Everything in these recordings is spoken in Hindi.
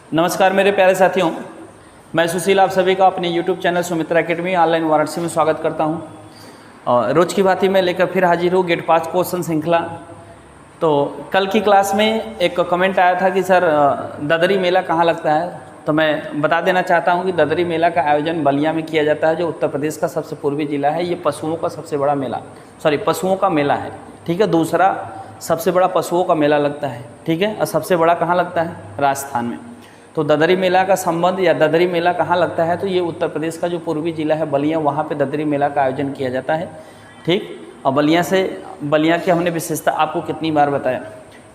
नमस्कार मेरे प्यारे साथियों, मैं सुशील आप सभी का अपने YouTube channel Sumitra academy online Varanasi में स्वागत करता हूं। रोज़ की भांति मैं लेकर फिर हाजिर हूँ गेट 5 क्वेश्चन श्रृंखला। तो कल की क्लास में एक कमेंट आया था कि सर ददरी मेला कहाँ लगता है, तो मैं बता देना चाहता हूँ कि ददरी मेला का आयोजन बलिया में किया जाता है, जो उत्तर प्रदेश का सबसे पूर्वी जिला है। ये पशुओं का सबसे बड़ा मेला, पशुओं का मेला है, ठीक है। दूसरा सबसे बड़ा पशुओं का मेला लगता है, ठीक है। और सबसे बड़ा कहाँ लगता है? राजस्थान में। तो ददरी मेला का संबंध या ददरी मेला कहाँ लगता है, तो ये उत्तर प्रदेश का जो पूर्वी जिला है बलिया, वहाँ पे ददरी मेला का आयोजन किया जाता है, ठीक। और बलिया की हमने विशेषता आपको कितनी बार बताया,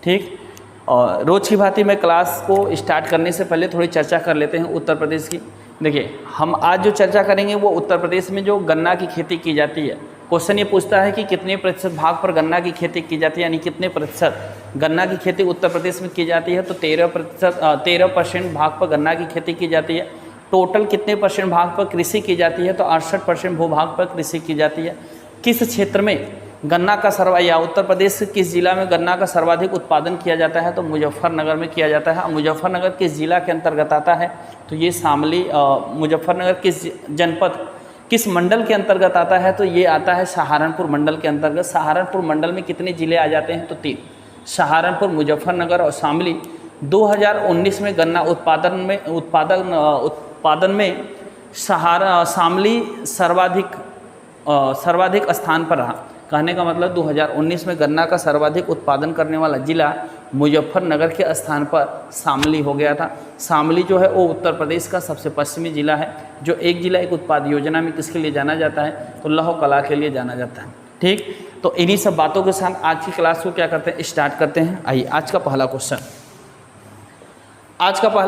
ठीक। और रोज़ की भांति मैं क्लास को स्टार्ट करने से पहले थोड़ी चर्चा कर लेते हैं उत्तर प्रदेश की। देखिए, हम आज जो चर्चा करेंगे वो उत्तर प्रदेश में जो गन्ना की खेती की जाती है। क्वेश्चन ये पूछता है कि कितने प्रतिशत भाग पर गन्ना की खेती की जाती है, यानी कितने प्रतिशत गन्ना की खेती उत्तर प्रदेश में की जाती है। तो 13% भाग पर गन्ना की खेती की जाती है। टोटल कितने परसेंट भाग पर कृषि की जाती है, तो 68% भूभाग पर कृषि की जाती है। किस क्षेत्र में गन्ना का या उत्तर प्रदेश के किस जिला में गन्ना का सर्वाधिक उत्पादन किया जाता है, तो मुजफ्फरनगर में किया जाता है। मुजफ्फरनगर किस जिला के अंतर्गत आता है, तो ये शामली। मुजफ्फरनगर किस जनपद किस मंडल के अंतर्गत आता है, तो ये आता है सहारनपुर मंडल के अंतर्गत। सहारनपुर मंडल में कितने जिले आ जाते हैं, तो 3, सहारनपुर, मुजफ्फरनगर और शामली। 2019 में गन्ना उत्पादन में शामली सर्वाधिक स्थान पर रहा। कहने का मतलब 2019 में गन्ना का सर्वाधिक उत्पादन करने वाला जिला मुजफ्फरनगर के स्थान पर शामली हो गया था। शामली जो है वो उत्तर प्रदेश का सबसे पश्चिमी जिला है। जो एक जिला एक उत्पाद योजना में किसके लिए जाना जाता है, तो लौह कला के लिए जाना जाता है, ठीक। तो इन्हीं सब बातों के साथ आज की क्लास को क्या करते हैं, स्टार्ट करते हैं। आइए आज का पहला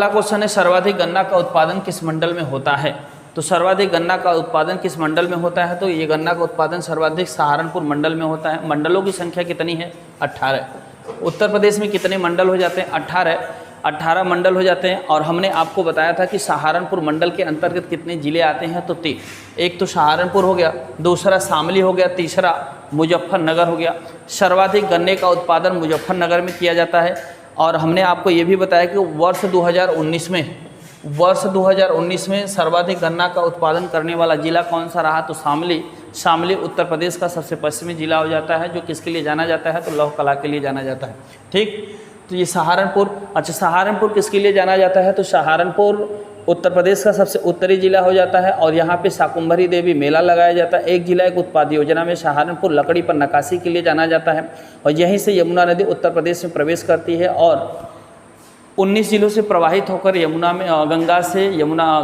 क्वेश्चन है, सर्वाधिक गन्ना का उत्पादन किस मंडल में होता है। तो सर्वाधिक गन्ना का उत्पादन किस मंडल में होता है, तो ये गन्ना का उत्पादन सर्वाधिक सहारनपुर मंडल में होता है। मंडलों की संख्या कितनी है? 18। उत्तर प्रदेश में कितने मंडल हो जाते हैं? 18 मंडल हो जाते हैं। और हमने आपको बताया था कि सहारनपुर मंडल के अंतर्गत कितने जिले आते हैं, तो 3। एक तो सहारनपुर हो गया, दूसरा शामली हो गया, तीसरा मुजफ्फरनगर हो गया। सर्वाधिक गन्ने का उत्पादन मुजफ्फरनगर में किया जाता है। और हमने आपको ये भी बताया कि वर्ष 2019 में सर्वाधिक गन्ना का उत्पादन करने वाला जिला कौन सा रहा, तो शामली उत्तर प्रदेश का सबसे पश्चिमी जिला हो जाता है, जो किसके लिए जाना जाता है, तो लौह कला के लिए जाना जाता है, ठीक। तो ये सहारनपुर किसके लिए जाना जाता है, तो सहारनपुर उत्तर प्रदेश का सबसे उत्तरी जिला हो जाता है। और यहाँ पे शाकुंभरी देवी मेला लगाया जाता है। एक जिला एक उत्पाद योजना में सहारनपुर लकड़ी पर नक्काशी के लिए जाना जाता है। और यहीं से यमुना नदी उत्तर प्रदेश में प्रवेश करती है और 19 जिलों से प्रवाहित होकर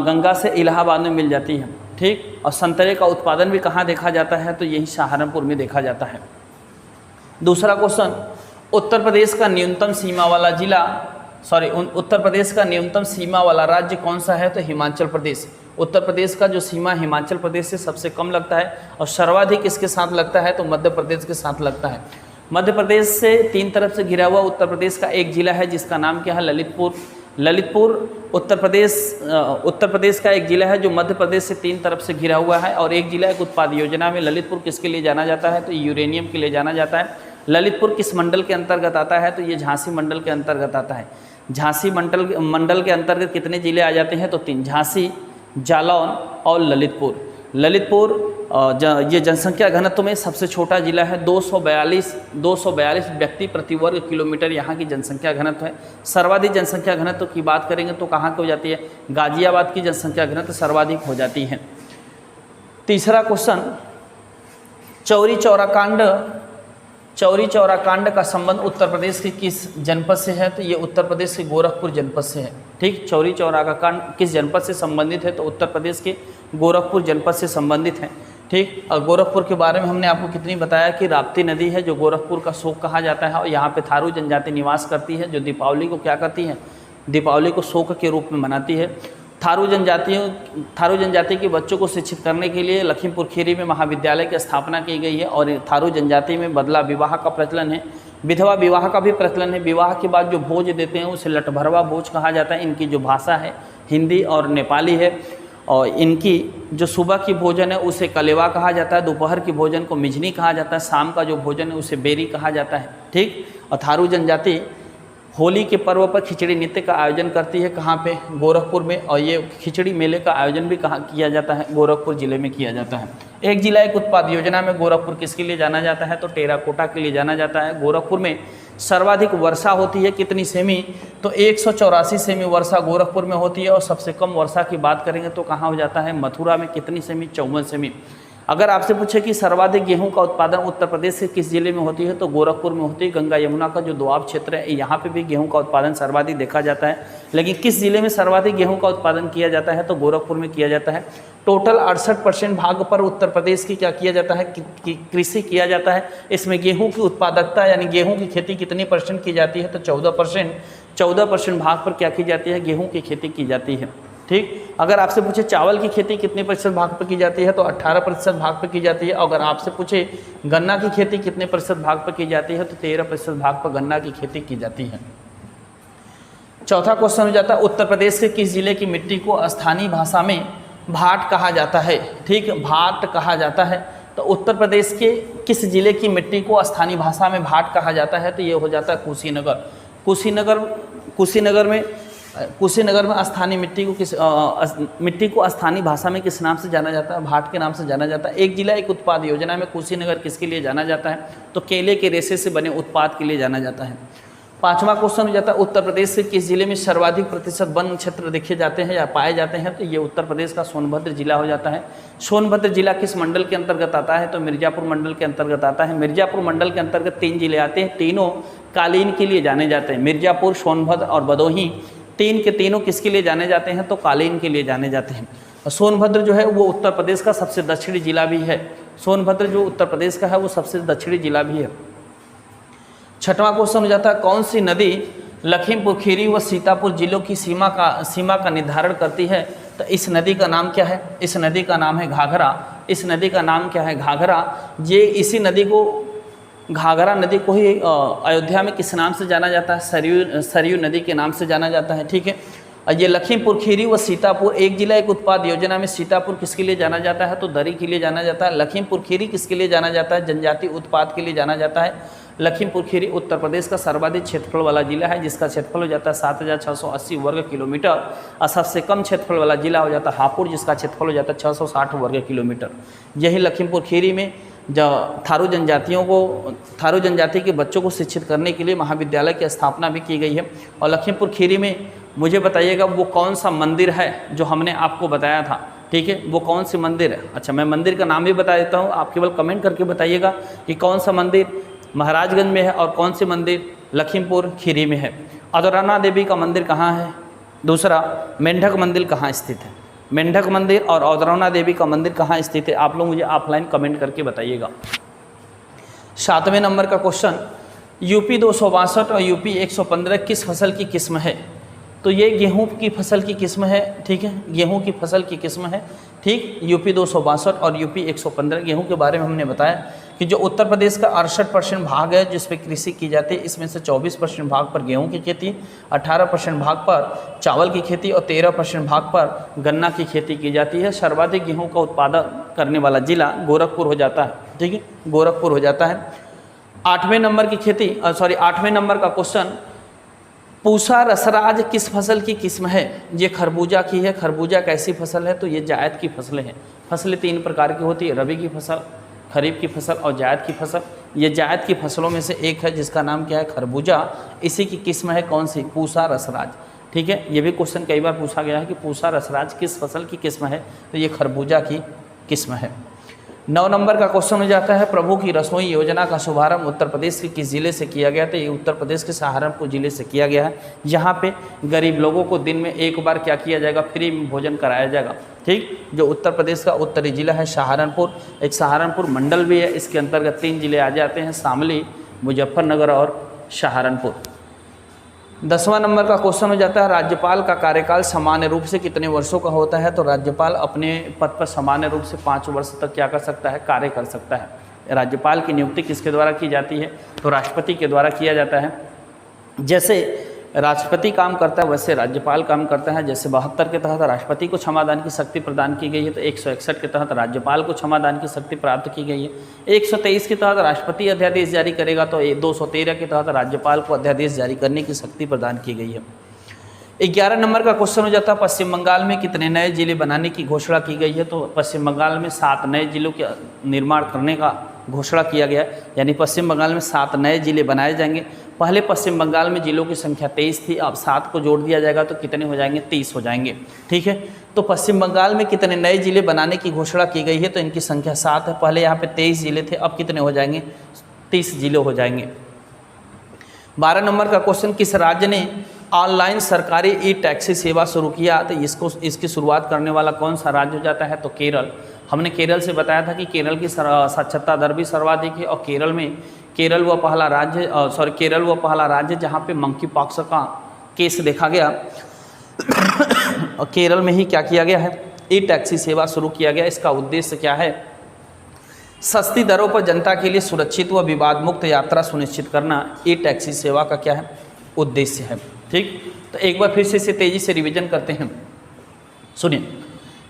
गंगा से इलाहाबाद में मिल जाती है, ठीक। और संतरे का उत्पादन भी कहाँ देखा जाता है, तो यही सहारनपुर में देखा जाता है। दूसरा क्वेश्चन, उत्तर प्रदेश का न्यूनतम सीमा वाला राज्य कौन सा है, तो हिमाचल प्रदेश। उत्तर प्रदेश का जो सीमा हिमाचल प्रदेश से सबसे कम लगता है और सर्वाधिक इसके साथ लगता है, तो मध्य प्रदेश के साथ लगता है। मध्य प्रदेश से 3 तरफ से घिरा हुआ उत्तर प्रदेश का एक जिला है जिसका नाम क्या है, ललितपुर उत्तर प्रदेश का एक जिला है जो मध्य प्रदेश से 3 तरफ से घिरा हुआ है। और एक जिला एक उत्पाद योजना में ललितपुर किसके लिए जाना जाता है, तो यूरेनियम के लिए जाना जाता है। ललितपुर किस मंडल के अंतर्गत आता है, तो ये झांसी मंडल के अंतर्गत आता है। झांसी मंडल के अंतर्गत कितने जिले आ जाते हैं, तो 3, झांसी, जालौन और ललितपुर ये जनसंख्या घनत्व में सबसे छोटा जिला है। 242 व्यक्ति प्रति वर्ग किलोमीटर यहाँ की जनसंख्या घनत्व है। सर्वाधिक जनसंख्या घनत्व की बात करेंगे तो कहाँ की हो जाती है, गाजियाबाद की जनसंख्या घनत्व सर्वाधिक हो जाती है। तीसरा क्वेश्चन, चौरी चौरा कांड का संबंध उत्तर प्रदेश के किस जनपद से है, तो ये उत्तर प्रदेश के गोरखपुर जनपद से है, ठीक। चौरी चौरा का कांड किस जनपद से संबंधित है, तो उत्तर प्रदेश के गोरखपुर जनपद से संबंधित है, ठीक। और गोरखपुर के बारे में हमने आपको कितनी बताया कि राप्ती नदी है जो गोरखपुर का शोक कहा जाता है। और यहाँ पे थारू जनजाति निवास करती है, जो दीपावली को क्या करती है, दीपावली को शोक के रूप में मनाती है। थारू जनजाति के बच्चों को शिक्षित करने के लिए लखीमपुर खीरी में महाविद्यालय की स्थापना की गई है। और थारू जनजाति में बदला विवाह का प्रचलन है, विधवा विवाह का भी प्रचलन है। विवाह के बाद जो भोज देते हैं उसे लठभरवा भोज कहा जाता है। इनकी जो भाषा है हिंदी और नेपाली है। और इनकी जो सुबह की भोजन है उसे कलेवा कहा जाता है, दोपहर की भोजन को मिजनी कहा जाता है, शाम का जो भोजन है उसे बेरी कहा जाता है, ठीक। और थारू जनजाति होली के पर्व पर खिचड़ी नृत्य का आयोजन करती है, कहाँ पे? गोरखपुर में। और ये खिचड़ी मेले का आयोजन भी कहाँ किया जाता है? गोरखपुर जिले में किया जाता है। एक जिला एक उत्पाद योजना में गोरखपुर किसके लिए जाना जाता है? तो टेराकोटा के लिए जाना जाता है। गोरखपुर में सर्वाधिक वर्षा होती है कितनी सेमी? तो 184 सेमी वर्षा गोरखपुर में होती है। और सबसे कम वर्षा की बात करेंगे तो कहाँ हो जाता है? मथुरा में। कितनी सेमी? 54 सेमी। अगर आपसे पूछे कि सर्वाधिक गेहूं का उत्पादन उत्तर प्रदेश के किस जिले में होती है, तो गोरखपुर में होती है। गंगा यमुना का जो दोआब क्षेत्र है, यहाँ पे भी गेहूं का उत्पादन सर्वाधिक देखा जाता है। लेकिन किस जिले में सर्वाधिक गेहूं का उत्पादन किया जाता है? तो गोरखपुर में किया जाता है। टोटल 68% भाग पर उत्तर प्रदेश की क्या किया जाता है? कृषि किया जाता है। इसमें गेहूँ की उत्पादकता यानी गेहूँ की खेती कितनी % की जाती है? तो 14%। 14% भाग पर क्या की जाती है? गेहूँ की खेती की जाती है। ठीक। अगर आपसे पूछे चावल की खेती कितने % भाग पर की जाती है? तो 18% भाग पर की जाती है। अगर आपसे पूछे गन्ना की खेती कितने % भाग पर की जाती है? तो 13% भाग पर गन्ना की खेती की जाती है। चौथा क्वेश्चन हो जाता है, उत्तर प्रदेश के किस जिले की मिट्टी को स्थानीय भाषा में भाट कहा जाता है? ठीक, भाट कहा जाता है। तो उत्तर प्रदेश के किस जिले की मिट्टी को स्थानीय भाषा में भाट कहा जाता है? तो ये हो जाता है कुशीनगर। कुशीनगर में स्थानीय मिट्टी को स्थानीय भाषा में किस नाम से जाना जाता है? भाट के नाम से जाना जाता है। एक जिला एक उत्पाद योजना में कुशीनगर किसके लिए जाना जाता है? तो केले के रेशे से बने उत्पाद के लिए जाना जाता है। पांचवा क्वेश्चन हो जाता है, उत्तर प्रदेश से किस जिले में सर्वाधिक % वन क्षेत्र देखे जाते हैं या पाए जाते हैं? तो ये उत्तर प्रदेश का सोनभद्र जिला हो जाता है। सोनभद्र जिला किस मंडल के अंतर्गत आता है? तो मिर्जापुर मंडल के अंतर्गत आता है। मिर्जापुर मंडल के अंतर्गत 3 जिले आते हैं, तीनों कालीन के लिए जाने जाते हैं। मिर्जापुर, सोनभद्र और भदोही, तीन के तीनों किसके लिए जाने जाते हैं? तो कालीन के लिए जाने जाते हैं। और सोनभद्र जो है वो उत्तर प्रदेश का सबसे दक्षिणी जिला भी है। सोनभद्र जो उत्तर प्रदेश का है वो सबसे दक्षिणी जिला भी है। छठवां क्वेश्चन हो जाता है, कौन सी नदी लखीमपुर खीरी व सीतापुर जिलों की सीमा का निर्धारण करती है? तो इस नदी का नाम क्या है? इस नदी का नाम है घाघरा। इस नदी का नाम क्या है? घाघरा। ये इसी नदी को, घाघरा नदी को ही अयोध्या में किस नाम से जाना जाता है? सरयू नदी के नाम से जाना जाता है। ठीक है। और ये लखीमपुर खीरी व सीतापुर, एक जिला एक उत्पाद योजना में सीतापुर किसके लिए जाना जाता है? तो दरी के लिए जाना जाता है। लखीमपुर खीरी किसके लिए जाना जाता है? जनजातीय उत्पाद के लिए जाना जाता है। लखीमपुर खीरी उत्तर प्रदेश का सर्वाधिक क्षेत्रफल वाला जिला है, जिसका क्षेत्रफल हो जाता है 7680 वर्ग किलोमीटर। और सबसे कम क्षेत्रफल वाला जिला हो जाता है हापुड़, जिसका क्षेत्रफल हो जाता है 660 वर्ग किलोमीटर। यही लखीमपुर खीरी में थारू जनजाति के बच्चों को शिक्षित करने के लिए महाविद्यालय की स्थापना भी की गई है। और लखीमपुर खीरी में मुझे बताइएगा वो कौन सा मंदिर है जो हमने आपको बताया था? ठीक है, वो कौन सी मंदिर है? अच्छा, मैं मंदिर का नाम भी बता देता हूँ, आप केवल कमेंट करके बताइएगा कि कौन सा मंदिर महाराजगंज में है और कौन सी मंदिर लखीमपुर खीरी में है। औदराना देवी का मंदिर कहाँ है? दूसरा, मेंढक मंदिर कहाँ स्थित है? मेंढक मंदिर और औदराना देवी का मंदिर कहाँ स्थित है? आप लोग मुझे ऑफलाइन कमेंट करके बताइएगा। 7वें नंबर का क्वेश्चन, यूपी 262 और यूपी 115 किस फसल की किस्म है? तो ये गेहूं की फसल की किस्म है। ठीक है, गेहूं की फसल की किस्म है। ठीक, यूपी 262 और यूपी 115 गेहूं के बारे में हमने बताया कि जो उत्तर प्रदेश का 68% भाग है जिस पे कृषि की जाती है, इसमें से 24% भाग पर गेहूं की खेती, 18% भाग पर चावल की खेती और 13% भाग पर गन्ना की खेती की जाती है। सर्वाधिक गेहूं का उत्पादन करने वाला जिला गोरखपुर हो जाता है। ठीक है, गोरखपुर हो जाता है। 8वें नंबर का क्वेश्चन, पूसा रसराज किस फसल की किस्म है? ये खरबूजा की है। खरबूजा कैसी फसल है? तो ये जायद की फसलें हैं। फसलें 3 प्रकार की होती है, रबी की फसल, खरीफ की फसल और जायद की फसल। ये जायद की फसलों में से एक है जिसका नाम क्या है? खरबूजा। इसी की किस्म है कौन सी? पूसा रसराज। ठीक है, ये भी क्वेश्चन कई बार पूछा गया है कि पूसा रसराज किस फसल की किस्म है? तो ये खरबूजा की किस्म है। 9 नंबर का क्वेश्चन हो जाता है, प्रभु की रसोई योजना का शुभारंभ उत्तर प्रदेश के किस जिले से किया गया? तो ये उत्तर प्रदेश के सहारनपुर जिले से किया गया है। यहाँ पे गरीब लोगों को दिन में एक बार क्या किया जाएगा? फ्री में भोजन कराया जाएगा। ठीक, जो उत्तर प्रदेश का उत्तरी जिला है सहारनपुर, एक सहारनपुर मंडल भी है, इसके अंतर्गत 3 जिले आ जाते हैं, शामली, मुजफ्फरनगर और सहारनपुर। 10वां नंबर का क्वेश्चन हो जाता है, राज्यपाल का कार्यकाल सामान्य रूप से कितने वर्षों का होता है? तो राज्यपाल अपने पद पर सामान्य रूप से 5 वर्ष तक क्या कर सकता है? कार्य कर सकता है। राज्यपाल की नियुक्ति किसके द्वारा की जाती है? तो राष्ट्रपति के द्वारा किया जाता है। जैसे राष्ट्रपति काम करता है वैसे राज्यपाल काम करता है। जैसे 72 के तहत राष्ट्रपति को क्षमादान की शक्ति प्रदान की गई है, तो 161 के तहत राज्यपाल को क्षमादान की शक्ति प्राप्त की गई है। 123 के तहत राष्ट्रपति अध्यादेश जारी करेगा, तो 213 के तहत राज्यपाल को अध्यादेश जारी करने की शक्ति प्रदान की गई है। 11 नंबर का क्वेश्चन हो जाता है, पश्चिम बंगाल में कितने नए जिले बनाने की घोषणा की गई है। तो पश्चिम बंगाल में 7 नए जिलों के निर्माण करने का घोषणा किया गया, यानी पश्चिम बंगाल में 7 नए जिले बनाए जाएंगे। पहले पश्चिम बंगाल में जिलों की संख्या 23 थी, अब 7 को जोड़ दिया जाएगा तो कितने हो जाएंगे, 30 हो जाएंगे। ठीक है, तो पश्चिम बंगाल में कितने नए जिले बनाने की घोषणा की गई है, तो इनकी संख्या 7 है। पहले यहाँ पे 23 जिले थे, अब कितने हो जाएंगे, 30 जिले हो जाएंगे। 12 नंबर का क्वेश्चन, किस राज्य ने ऑनलाइन सरकारी ई टैक्सी सेवा शुरू किया। तो इसकी शुरुआत करने वाला कौन सा राज्य हो जाता है, तो केरल। हमने केरल से बताया था कि केरल की साक्षरता दर भी सर्वाधिक है, और केरल वो पहला राज्य जहाँ पे मंकी पॉक्स का केस देखा गया। और केरल में ही क्या किया गया है, ई टैक्सी सेवा शुरू किया गया। इसका उद्देश्य क्या है, सस्ती दरों पर जनता के लिए सुरक्षित व विवाद मुक्त यात्रा सुनिश्चित करना ई टैक्सी सेवा का क्या है, उद्देश्य है। ठीक, तो एक बार फिर से इसे तेजी से रिवीजन करते हैं। सुनिए,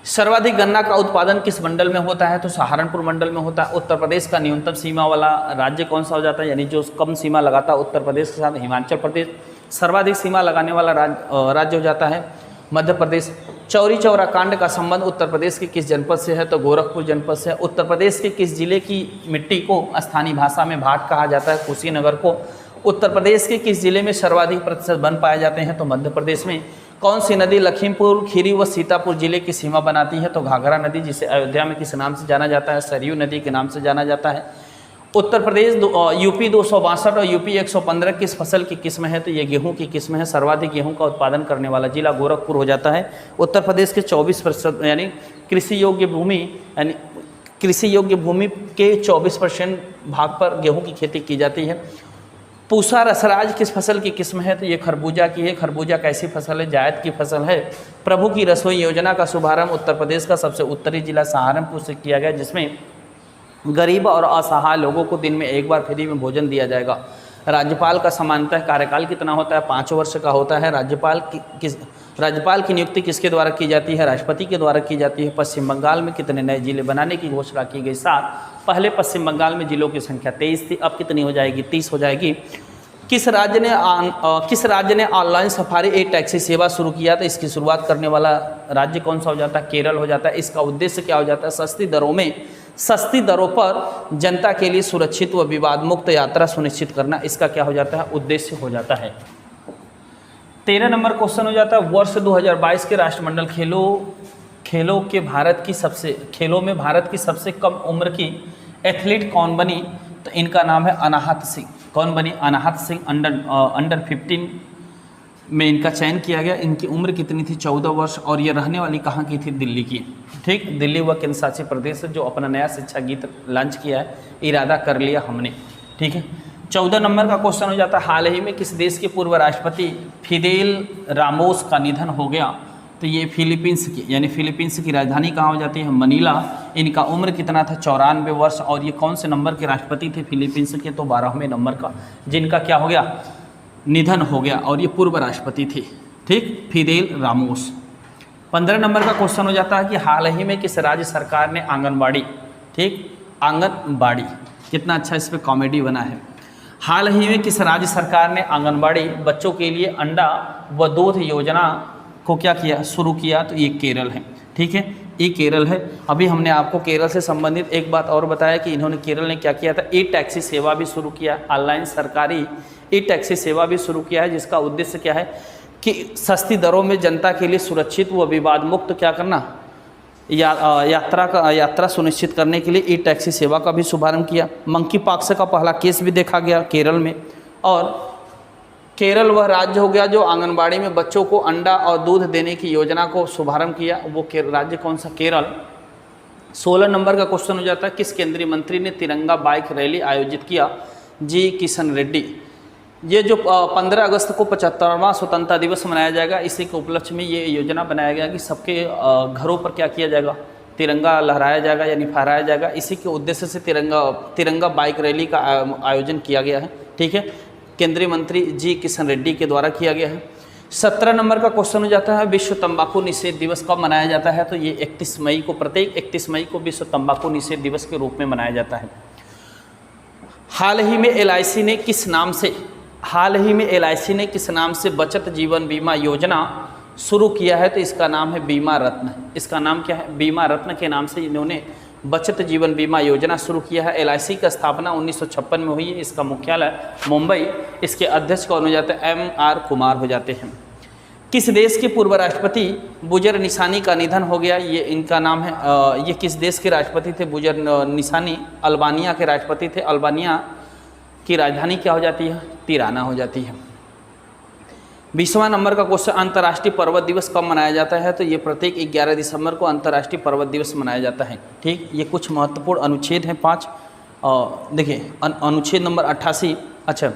सर्वाधिक गन्ना का उत्पादन किस मंडल में होता है, तो सहारनपुर मंडल में होता है। उत्तर प्रदेश का न्यूनतम सीमा वाला राज्य कौन सा हो जाता है, यानी जो कम सीमा लगाता है उत्तर प्रदेश के साथ, हिमाचल प्रदेश। सर्वाधिक सीमा लगाने वाला राज्य हो जाता है मध्य प्रदेश। चौरी चौरा कांड का संबंध उत्तर प्रदेश के किस जनपद से है, तो गोरखपुर जनपद से है। उत्तर प्रदेश के किस जिले की मिट्टी को स्थानीय भाषा में भाट कहा जाता है, कुशीनगर को। उत्तर प्रदेश के किस जिले में सर्वाधिक प्रतिशत वन पाए जाते हैं, तो मध्य प्रदेश में। कौन सी नदी लखीमपुर खीरी व सीतापुर जिले की सीमा बनाती है, तो घाघरा नदी, जिसे अयोध्या में किस नाम से जाना जाता है, सरयू नदी के नाम से जाना जाता है। उत्तर प्रदेश यूपी 262 और यूपी 115 किस फसल की किस्म है, तो ये गेहूं की किस्म है। सर्वाधिक गेहूं का उत्पादन करने वाला जिला गोरखपुर हो जाता है। उत्तर प्रदेश के 24% यानी कृषि योग्य भूमि के 24% भाग पर गेहूं की खेती की जाती है। पूसा रसराज किस फसल की किस्म है, तो ये खरबूजा की है। खरबूजा कैसी फसल है, जायद की फसल है। प्रभु की रसोई योजना का शुभारंभ उत्तर प्रदेश का सबसे उत्तरी जिला सहारनपुर से किया गया, जिसमें गरीब और असहाय लोगों को दिन में एक बार फ्री में भोजन दिया जाएगा। राज्यपाल का सामान्यतः कार्यकाल कितना होता है, 5 वर्ष का होता है। राज्यपाल की नियुक्ति किसके द्वारा की जाती है, राष्ट्रपति के द्वारा की जाती है। पश्चिम बंगाल में कितने नए जिले बनाने की घोषणा की गई, 7। पहले पश्चिम बंगाल में जिलों की संख्या 23 थी, अब कितनी हो जाएगी, 30 हो जाएगी। किस राज्य ने ऑनलाइन सफारी ई टैक्सी सेवा शुरू किया, तो इसकी शुरुआत करने वाला राज्य कौन सा हो जाता है, केरल हो जाता है। इसका उद्देश्य क्या हो जाता है, सस्ती दरों पर जनता के लिए सुरक्षित व विवाद मुक्त यात्रा सुनिश्चित करना, इसका क्या हो जाता है, उद्देश्य हो जाता है। 13 नंबर क्वेश्चन हो जाता है, वर्ष 2022 के राष्ट्रमंडल खेलों में भारत की सबसे कम उम्र की एथलीट कौन बनी, तो इनका नाम है अनाहत सिंह। कौन बनी, अनाहत सिंह। अंडर 15 में इनका चयन किया गया। इनकी उम्र कितनी थी, 14 वर्ष, और ये रहने वाली कहाँ की थी, दिल्ली की। ठीक, दिल्ली व केंद्र शासित प्रदेश जो अपना नया शिक्षा गीत लॉन्च किया है, इरादा कर लिया हमने। ठीक है, 14 नंबर का क्वेश्चन हो जाता है, हाल ही में किस देश के पूर्व राष्ट्रपति फिदेल रामोस का निधन हो गया, तो ये फिलीपींस की, यानी फिलीपींस की राजधानी कहाँ हो जाती है, मनीला। इनका उम्र कितना था, 94 वर्ष, और ये कौन से नंबर के राष्ट्रपति थे फिलीपींस के, तो 12वें नंबर का, जिनका क्या हो गया, निधन हो गया, और ये पूर्व राष्ट्रपति थे। ठीक, फिदेल रामोस। 15 नंबर का क्वेश्चन हो जाता है कि हाल ही में किस राज्य सरकार ने आंगनबाड़ी, ठीक, आंगनबाड़ी, कितना अच्छा इस पर कॉमेडी बना है। हाल ही में किस राज्य सरकार ने आंगनबाड़ी बच्चों के लिए अंडा व दूध योजना को क्या किया, शुरू किया, तो ये केरल है। ठीक है, ये केरल है। अभी हमने आपको केरल से संबंधित एक बात और बताया कि केरल ने क्या किया था, ई टैक्सी सेवा भी शुरू किया, ऑनलाइन सरकारी ई टैक्सी सेवा भी शुरू किया है, जिसका उद्देश्य क्या है कि सस्ती दरों में जनता के लिए सुरक्षित व विवाद मुक्त क्या करना, यात्रा सुनिश्चित करने के लिए ई टैक्सी सेवा का भी शुभारंभ किया। मंकी पॉक्स का पहला केस भी देखा गया केरल में, और केरल वह राज्य हो गया जो आंगनबाड़ी में बच्चों को अंडा और दूध देने की योजना को शुभारंभ किया। वो राज्य कौन सा, केरल। 16 नंबर का क्वेश्चन हो जाता है, किस केंद्रीय मंत्री ने तिरंगा बाइक रैली आयोजित किया, जी किशन रेड्डी। ये जो 15 अगस्त को 75वां स्वतंत्रता दिवस मनाया जाएगा, इसी के उपलक्ष्य में ये योजना बनाया गया कि सबके घरों पर क्या किया जाएगा, तिरंगा लहराया जाएगा, यानी फहराया जाएगा। इसी के उद्देश्य से तिरंगा बाइक रैली का आयोजन किया गया है। ठीक है, केंद्रीय मंत्री जी किशन रेड्डी के द्वारा किया गया है। 17 नंबर का क्वेश्चन हो जाता है विश्व तंबाकू निषेध दिवस कब मनाया जाता है? तो ये 31 मई को, प्रत्येक 31 मई को विश्व तंबाकू निषेध दिवस के रूप में मनाया जाता है। हाल ही में LIC ने किस नाम से बचत जीवन बीमा योजना शुरू किया है? तो इसका नाम है बीमा रत्न। इसका नाम क्या है? बीमा रत्न के नाम से इन्होंने बचत जीवन बीमा योजना शुरू किया है। LIC की स्थापना 1956 में हुई है। इसका मुख्यालय मुंबई। इसके अध्यक्ष कौन हो जाते हैं? MR कुमार हो जाते हैं। किस देश के पूर्व राष्ट्रपति बुजर निसानी का निधन हो गया? ये इनका नाम है, ये किस देश के राष्ट्रपति थे? बुजर निसानी अल्बानिया के राष्ट्रपति थे। अल्बानिया की राजधानी क्या हो जाती है? तिराना हो जाती है। 20वां नंबर का क्वेश्चन, अंतर्राष्ट्रीय पर्वत दिवस कब मनाया जाता है? तो ये प्रत्येक 11 दिसंबर को अंतर्राष्ट्रीय पर्वत दिवस मनाया जाता है। ठीक, ये कुछ महत्वपूर्ण अनुच्छेद हैं 5। देखिए अनुच्छेद नंबर 88। अच्छा,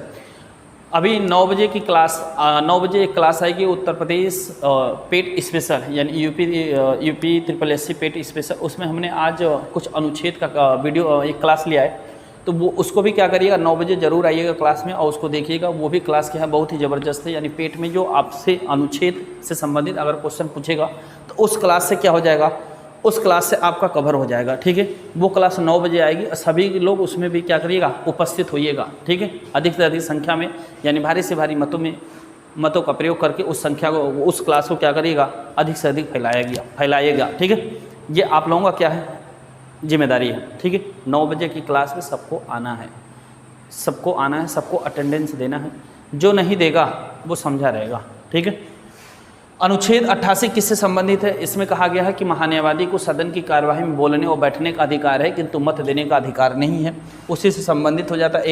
अभी 9 बजे की क्लास 9 बजे एक क्लास आएगी उत्तर प्रदेश पेट स्पेशल, यानी यूपी SSSC पेट स्पेशल। उसमें हमने आज कुछ अनुच्छेद का वीडियो एक क्लास लिया है, तो वो उसको भी क्या करिएगा 9 बजे जरूर आइएगा क्लास में और उसको देखिएगा। वो भी क्लास क्या है, बहुत ही ज़बरदस्त है। यानी पेट में जो आपसे अनुच्छेद से संबंधित अगर क्वेश्चन पूछेगा तो उस क्लास से क्या हो जाएगा, उस क्लास से आपका कवर हो जाएगा। ठीक है, वो क्लास 9 बजे आएगी। सभी लोग उसमें भी क्या करिएगा, उपस्थित होइएगा। ठीक है, अधिक से अधिक संख्या में, यानी भारी से भारी मतों का प्रयोग करके उस संख्या को, उस क्लास को क्या करिएगा, अधिक से अधिक फैलाइएगा। ठीक है, ये आप लोगों का क्या है, जिम्मेदारी है। ठीक है, 9 बजे की क्लास में सबको आना है, सबको अटेंडेंस देना है। जो नहीं देगा वो समझा रहेगा। ठीक है, अनुच्छेद 88 किससे संबंधित है? इसमें कहा गया है कि महान्यायवादी को सदन की कार्यवाही में बोलने और बैठने का अधिकार है, किंतु मत देने का अधिकार नहीं है। उसी से संबंधित हो जाता है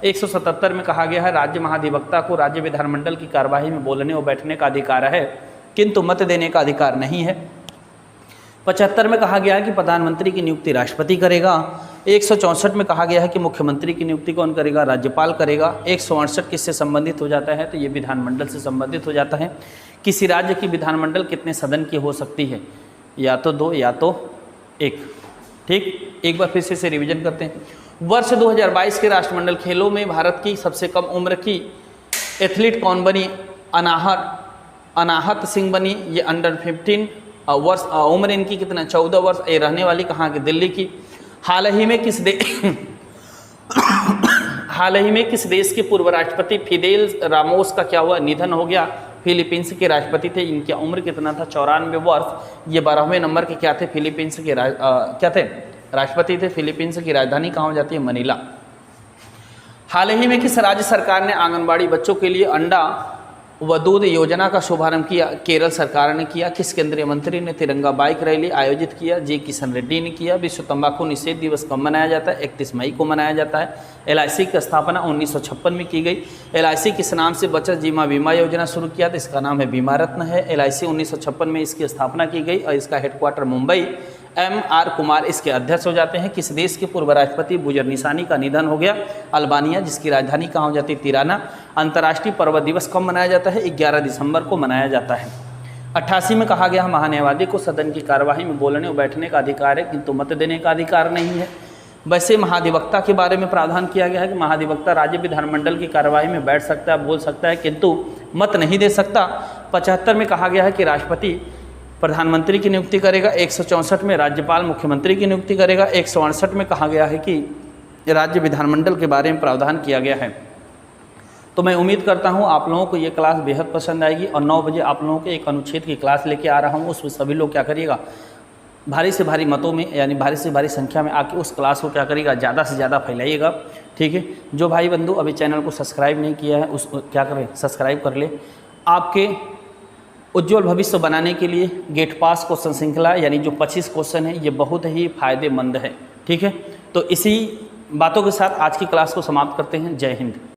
177 में कहा गया है राज्य महाधिवक्ता को राज्य विधानमंडल की कार्यवाही में बोलने और बैठने का अधिकार है, किंतु मत देने का अधिकार नहीं है। 75 में कहा गया है कि प्रधानमंत्री की नियुक्ति राष्ट्रपति करेगा। 164 में कहा गया है कि मुख्यमंत्री की नियुक्ति कौन करेगा, राज्यपाल करेगा। 168 किससे संबंधित हो जाता है? तो ये विधानमंडल से संबंधित हो जाता है। किसी राज्य की विधानमंडल कितने सदन की हो सकती है? या तो 2 या तो 1। ठीक, एक बार फिर से रिवीजन करते हैं। वर्ष 2022 के राष्ट्रमंडल खेलों में भारत की सबसे कम उम्र की एथलीट कौन बनी? अनाहत सिंह बनी। ये अंडर 15 वर्ष, उम्र इनकी कितना, 14 वर्ष। ये रहने वाली कहाँ की? दिल्ली की। हाल ही में किस देश के पूर्व राष्ट्रपति फिदेल रामोस का क्या हुआ, निधन हो गया? फिलीपींस के राष्ट्रपति थे। इनकी उम्र कितना था? 94 वर्ष। ये 12वें नंबर के क्या थे? फिलीपींस के क्या थे? राष्ट्रपति थे। फिलीपींस की राजधानी कहाँ हो जाती है? मनीला। हाल ही में किस राज्य सरकार ने आंगनबाड़ी बच्चों के लिए अंडा व दूध योजना का शुभारंभ किया? केरल सरकार ने किया। किस केंद्रीय मंत्री ने तिरंगा बाइक रैली आयोजित किया? जी किशन रेड्डी ने किया। विश्व तंबाकू निषेध दिवस कब मनाया जाता है? 31 मई को मनाया जाता है। LIC की स्थापना 1956 में की गई। LIC किस नाम से बचत जीवन बीमा योजना शुरू किया? तो इसका नाम है बीमा रत्न है। LIC 1956 में इसकी स्थापना की गई और इसका हेडक्वार्टर मुंबई। MR कुमार इसके अध्यक्ष हो जाते हैं। किस देश के पूर्व राष्ट्रपति बुजर निसानी का निधन हो गया? अल्बानिया, जिसकी राजधानी कहाँ हो जाती है? तिराना। अंतर्राष्ट्रीय पर्वत दिवस कब मनाया जाता है? 11 दिसंबर को मनाया जाता है। 88 में कहा गया महान्यायवादी को सदन की कार्यवाही में बोलने और बैठने का अधिकार है, किंतु मत देने का अधिकार नहीं है। वैसे महाधिवक्ता के बारे में प्रावधान किया गया है कि महाधिवक्ता राज्य विधानमंडल की कार्यवाही में बैठ सकता है, बोल सकता है, किंतु मत नहीं दे सकता। 75 में कहा गया है कि राष्ट्रपति प्रधानमंत्री की नियुक्ति करेगा। 164 में राज्यपाल मुख्यमंत्री की नियुक्ति करेगा। 168 में कहा गया है कि राज्य विधानमंडल के बारे में प्रावधान किया गया है। तो मैं उम्मीद करता हूं आप लोगों को ये क्लास बेहद पसंद आएगी और 9 बजे आप लोगों के एक अनुच्छेद की क्लास लेके आ रहा हूं। उसमें सभी लोग क्या करिएगा, भारी से भारी मतों में, यानी भारी से भारी संख्या में आके उस क्लास को क्या करिएगा, ज़्यादा से ज़्यादा फैलाइएगा। ठीक है, जो भाई बंधु अभी चैनल को सब्सक्राइब नहीं किया है उसको क्या करें, सब्सक्राइब कर ले। आपके उज्जवल भविष्य बनाने के लिए गेट पास क्वेश्चन श्रृंखला यानी जो 25 क्वेश्चन है ये बहुत ही फायदेमंद है। ठीक है, तो इसी बातों के साथ आज की क्लास को समाप्त करते हैं। जय हिंद।